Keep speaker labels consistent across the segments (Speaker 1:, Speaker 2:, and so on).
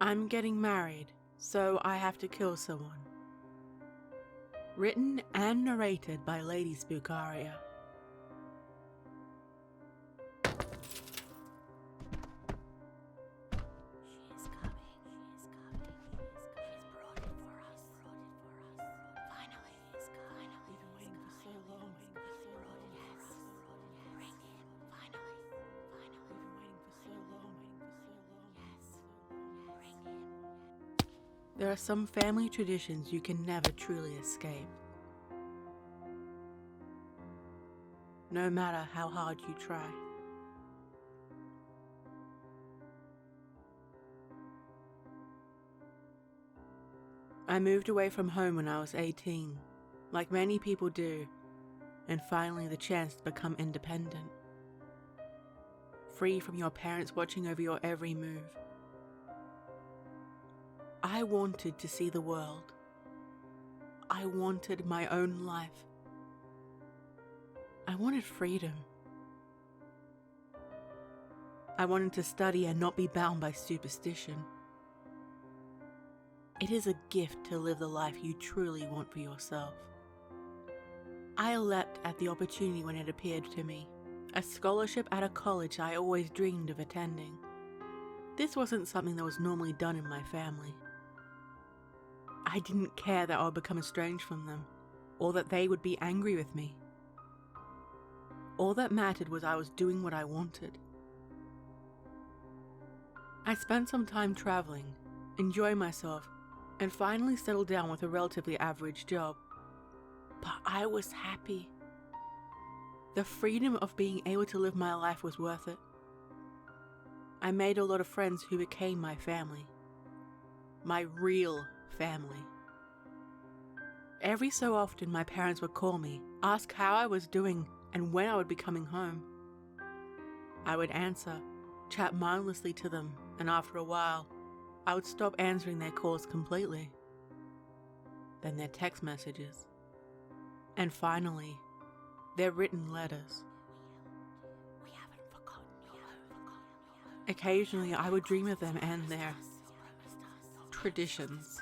Speaker 1: I'm getting married, so I have to kill someone. Written and narrated by Lady Spookaria. There are some family traditions you can never truly escape. No matter how hard you try. I moved away from home when I was 18, like many people do, and finally the chance to become independent. Free from your parents watching over your every move. I wanted to see the world. I wanted my own life. I wanted freedom. I wanted to study and not be bound by superstition. It is a gift to live the life you truly want for yourself. I leapt at the opportunity when it appeared to me, a scholarship at a college I always dreamed of attending. This wasn't something that was normally done in my family. I didn't care that I would become estranged from them, or that they would be angry with me. All that mattered was I was doing what I wanted. I spent some time traveling, enjoying myself, and finally settled down with a relatively average job. But I was happy. The freedom of being able to live my life was worth it. I made a lot of friends who became my family. My real family. Every so often my parents would call me, ask how I was doing and when I would be coming home. I would answer, chat mindlessly to them, and after a while, I would stop answering their calls completely. Then their text messages. And finally, their written letters. Occasionally I would dream of them and their traditions.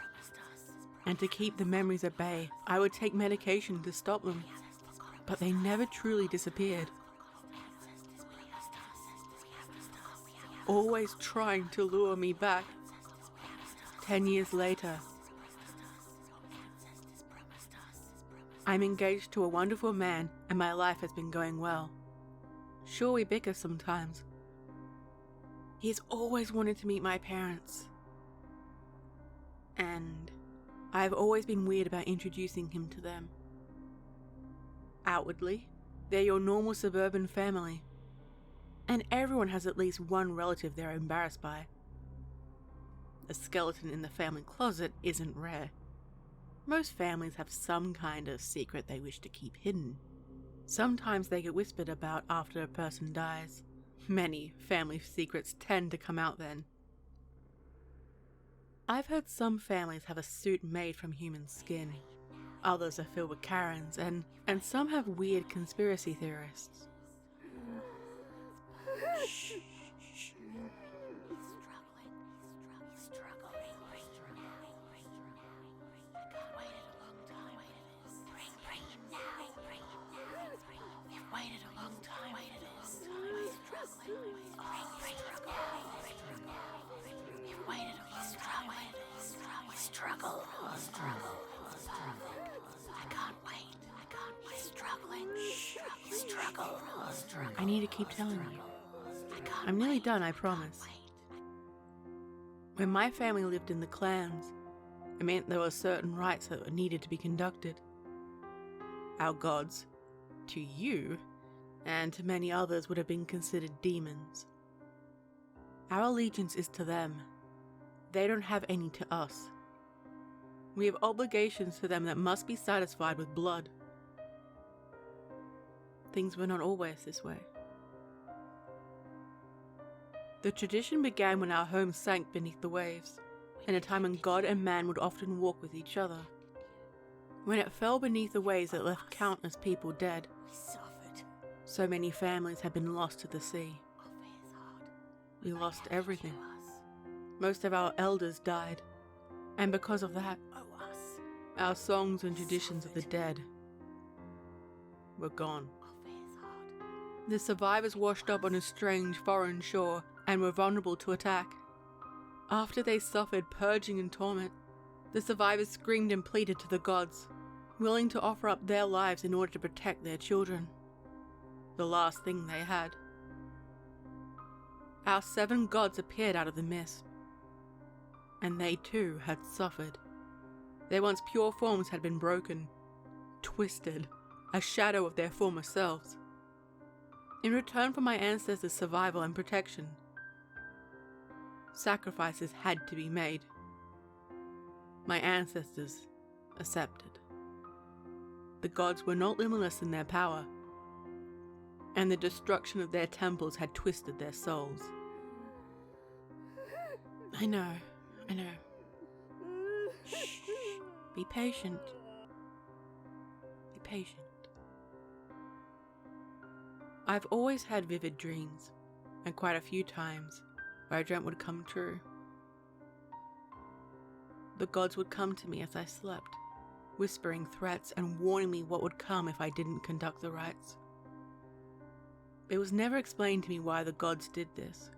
Speaker 1: And to keep the memories at bay, I would take medication to stop them. But they never truly disappeared. Always trying to lure me back. 10 years later, I'm engaged to a wonderful man and my life has been going well. Sure, we bicker sometimes. He's always wanted to meet my parents. And I've always been weird about introducing him to them. Outwardly, they're your normal suburban family. And everyone has at least one relative they're embarrassed by. A skeleton in the family closet isn't rare. Most families have some kind of secret they wish to keep hidden. Sometimes they get whispered about after a person dies. Many family secrets tend to come out then. I've heard some families have a suit made from human skin. Others are filled with Karens, and some have weird conspiracy theorists. Shh. I need to keep telling you. I'm nearly done, I promise. When my family lived in the clans, it meant there were certain rites that needed to be conducted. Our gods, to you, and to many others, would have been considered demons. Our allegiance is to them. They don't have any to us. We have obligations to them that must be satisfied with blood. Things were not always this way. The tradition began when our home sank beneath the waves, in a time when God and man would often walk with each other. When it fell beneath the waves, it left countless people dead. So many families had been lost to the sea. We lost everything. Most of our elders died, and because of that, our songs and traditions of the dead were gone. The survivors washed up on a strange foreign shore and were vulnerable to attack. After they suffered purging and torment, the survivors screamed and pleaded to the gods, willing to offer up their lives in order to protect their children, the last thing they had. Our 7 gods appeared out of the mist, and they too had suffered. Their once pure forms had been broken, twisted, a shadow of their former selves. In return for my ancestors' survival and protection, sacrifices had to be made. My ancestors accepted. The gods were not limitless in their power, and the destruction of their temples had twisted their souls. I know. Shh. Be patient. Be patient. I've always had vivid dreams, and quite a few times where I dreamt would come true. The gods would come to me as I slept, whispering threats and warning me what would come if I didn't conduct the rites. It was never explained to me why the gods did this.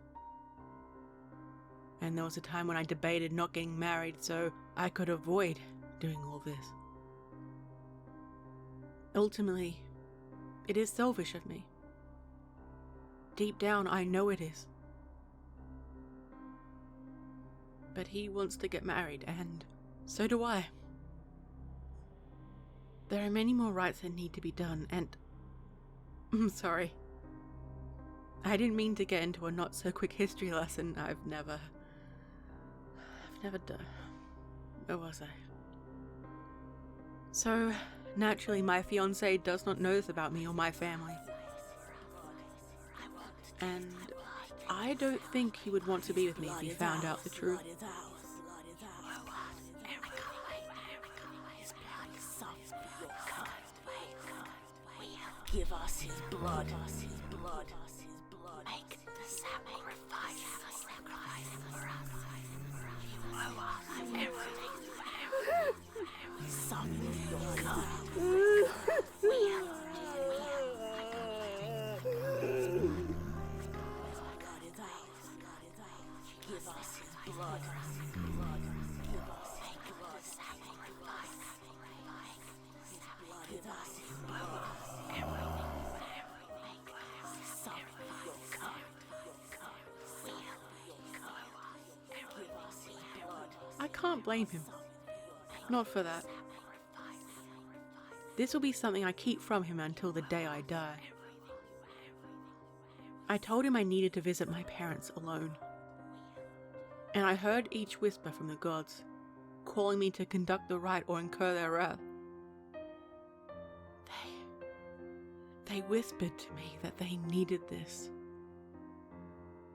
Speaker 1: And there was a time when I debated not getting married so I could avoid doing all this. Ultimately, it is selfish of me. Deep down, I know it is. But he wants to get married, and so do I. There are many more rites that need to be done, and I'm sorry. I didn't mean to get into a not-so-quick history lesson. I've never done. Where was I? So, naturally, my fiancé does not know this about me or my family. And I don't think he would want to be with me if he found out the truth.
Speaker 2: Give us his blood. Make the sacrifice for us. You owe us everything. Suffer your blood. Give us his blood. Give us the sacrifice. Give us his blood.
Speaker 1: I can't blame him. Not for that. This will be something I keep from him until the day I die. I told him I needed to visit my parents alone. And I heard each whisper from the gods, calling me to conduct the rite or incur their wrath. They whispered to me that they needed this.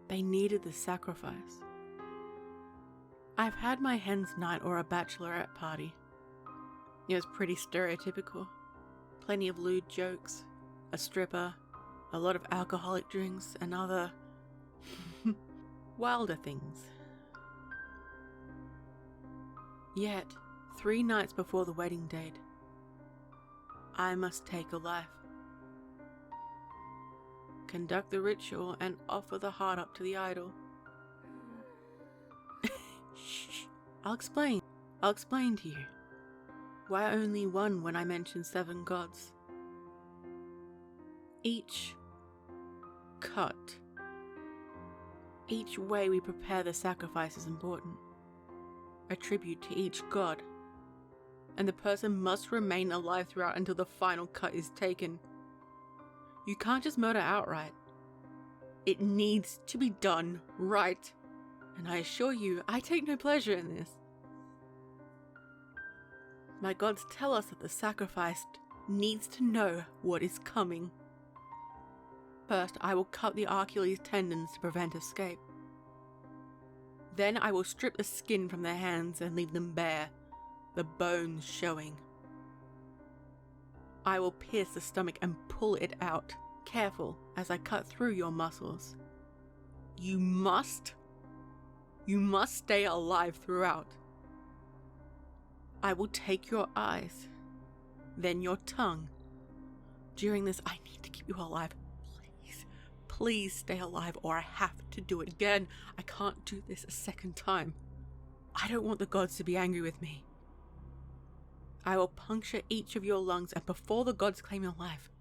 Speaker 1: They needed the sacrifice. I've had my hen's night or a bachelorette party. It was pretty stereotypical. Plenty of lewd jokes, a stripper, a lot of alcoholic drinks, and other wilder things. Yet, 3 nights before the wedding date, I must take a life. Conduct the ritual and offer the heart up to the idol. Shh. I'll explain to you. Why only one when I mention 7 gods? Each cut, each way we prepare the sacrifice is important. A tribute to each god. And the person must remain alive throughout until the final cut is taken. You can't just murder outright. It needs to be done right. And I assure you, I take no pleasure in this. My gods tell us that the sacrificed needs to know what is coming. First, I will cut the Achilles tendons to prevent escape. Then I will strip the skin from their hands and leave them bare, the bones showing. I will pierce the stomach and pull it out, careful as I cut through your muscles. You must You must stay alive throughout. I will take your eyes, then your tongue. During this, I need to keep you alive. Please stay alive, or I have to do it again. I can't do this a second time. I don't want the gods to be angry with me. I will puncture each of your lungs, and before the gods claim your life,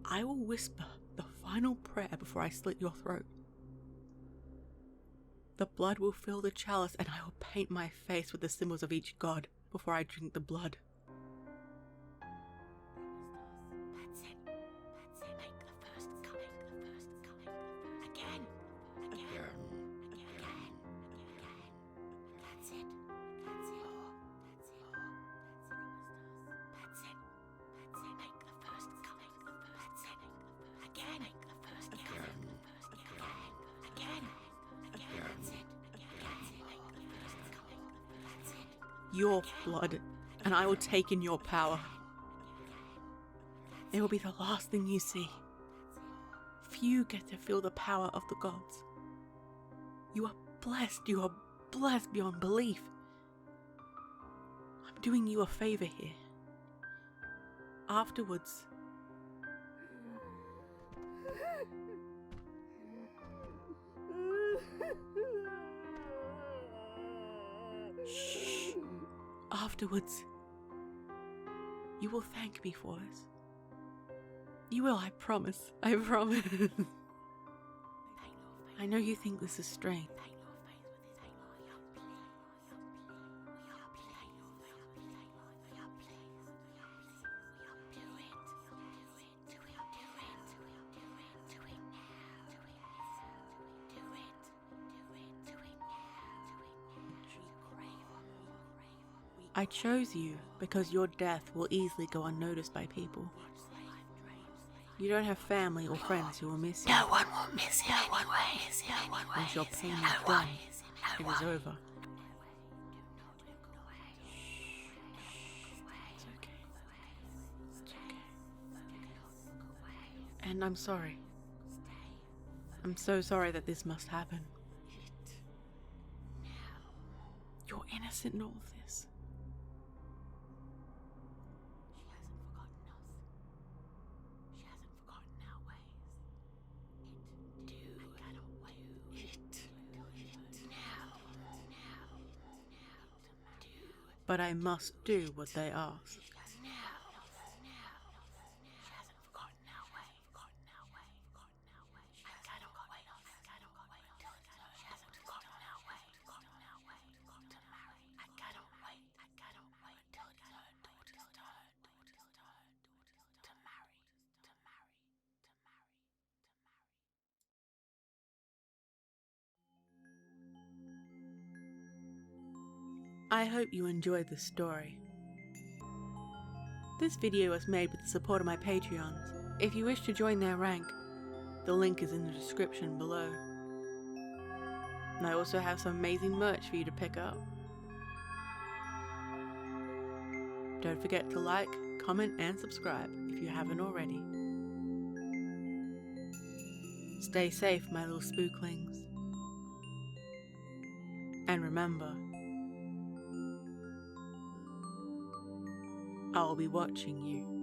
Speaker 1: I will whisper the final prayer before I slit your throat. The blood will fill the chalice, and I will paint my face with the symbols of each god before I drink the blood.
Speaker 2: That's it. Make the first cut. Again. That's it. That's it. Make the first cut. That's it. Again. Make the first cut. Again. That's it. Make the first cut. That's it.
Speaker 1: Your blood, and I will take in your power. It will be the last thing you see. Few get to feel the power of the gods. You are blessed beyond belief. I'm doing you a favor here. Afterwards, you will thank me for this. You will, I promise. I promise. I know you think this is strange. I chose you because your death will easily go unnoticed by people. You don't have family or friends who will miss you.
Speaker 2: No one will miss you anyway.
Speaker 1: Once your pain is done, it is over. It's okay. And I'm sorry. I'm so sorry that this must happen. You're innocent in all of this. But I must do what they ask. I hope you enjoyed this story. This video was made with the support of my Patreons. If you wish to join their rank, the link is in the description below. And I also have some amazing merch for you to pick up. Don't forget to like, comment and subscribe if you haven't already. Stay safe, my little spooklings. And remember, I'll be watching you.